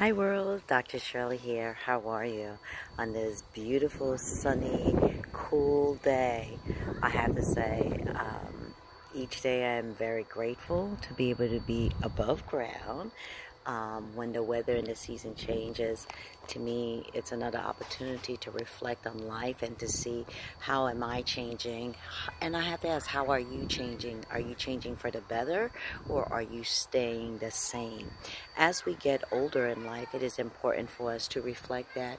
Hi world, Dr. Shirley here. How are you on this beautiful, sunny, cool day? I have to say, each day I'm very grateful to be able to be above ground. When the weather and the season changes, to me, it's another opportunity to reflect on life and to see how am I changing. And I have to ask, how are you changing? Are you changing for the better, or are you staying the same? As we get older in life, it is important for us to reflect that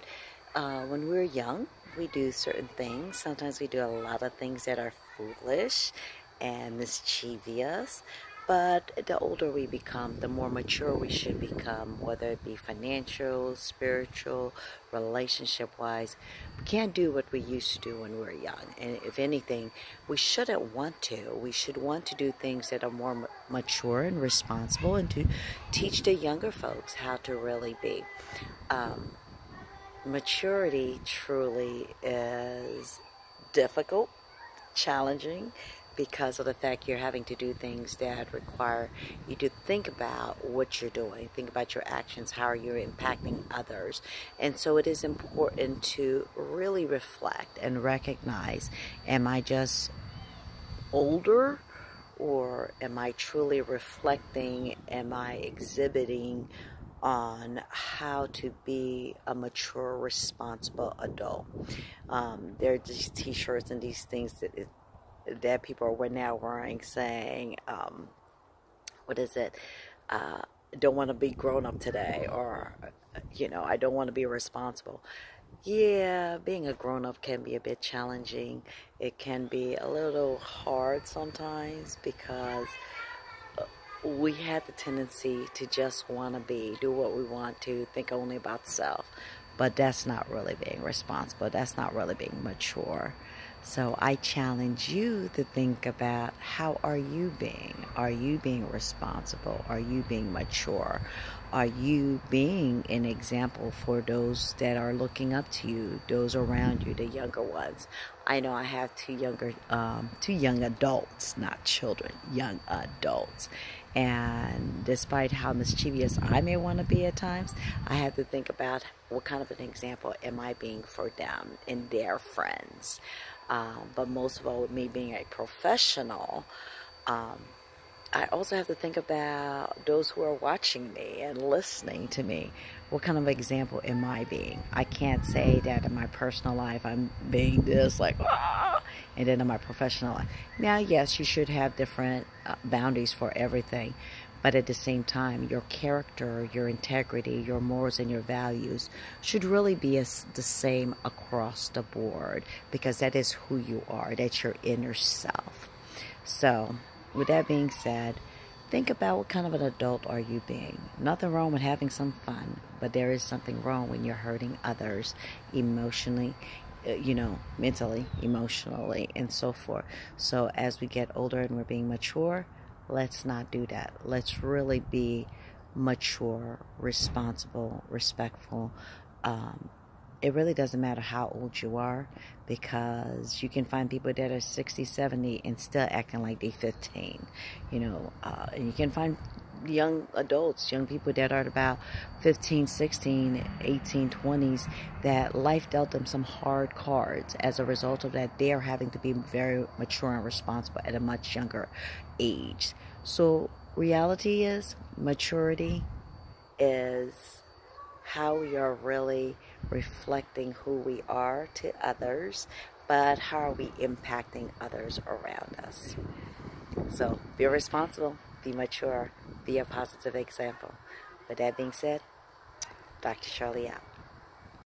when we're young, we do certain things. Sometimes we do a lot of things that are foolish and mischievous. But the older we become, the more mature we should become, whether it be financial, spiritual, relationship-wise. We can't do what we used to do when we were young. And if anything, we shouldn't want to. We should want to do things that are more mature and responsible, and to teach the younger folks how to really be. Maturity truly is difficult, challenging, because of the fact you're having to do things that require you to think about what you're doing, think about your actions, how you're impacting others. And so it is important to really reflect and recognize, am I just older, or am I truly reflecting, am I exhibiting on how to be a mature, responsible adult? There are these t-shirts and these things that people are now wearing saying, what is it? Don't want to be grown up today, or, I don't want to be responsible. Yeah, being a grown up can be a bit challenging. It can be a little hard sometimes, because we have the tendency to just want to do what we want to, think only about self. But that's not really being responsible. That's not really being mature. So I challenge you to think about, how are you being? Are you being responsible? Are you being mature? Are you being an example for those that are looking up to you, those around you, the younger ones? I know I have two young adults, not children, young adults. And despite how mischievous I may want to be at times, I have to think about, what kind of an example am I being for them and their friends? But most of all, with me being a professional, I also have to think about those who are watching me and listening to me. What kind of example am I being? I can't say that in my personal life I'm being this, like, and then in my professional life. Now, yes, you should have different boundaries for everything. But at the same time, your character, your integrity, your morals, and your values should really be the same across the board, because that is who you are. That's your inner self. So, with that being said, think about, what kind of an adult are you being? Nothing wrong with having some fun, but there is something wrong when you're hurting others emotionally, mentally, emotionally, and so forth. So as we get older and we're being mature, let's not do that. Let's really be mature, responsible, respectful. It really doesn't matter how old you are, because you can find people that are 60, 70 and still acting like they're 15, and you can find young adults, young people that are about 15, 16, 18, 20s, that life dealt them some hard cards. As a result of that, they are having to be very mature and responsible at a much younger age. So reality is, maturity is how we are really reflecting who we are to others, but how are we impacting others around us? So be responsible, be mature, be a positive example. With that being said, Dr. Shirley out.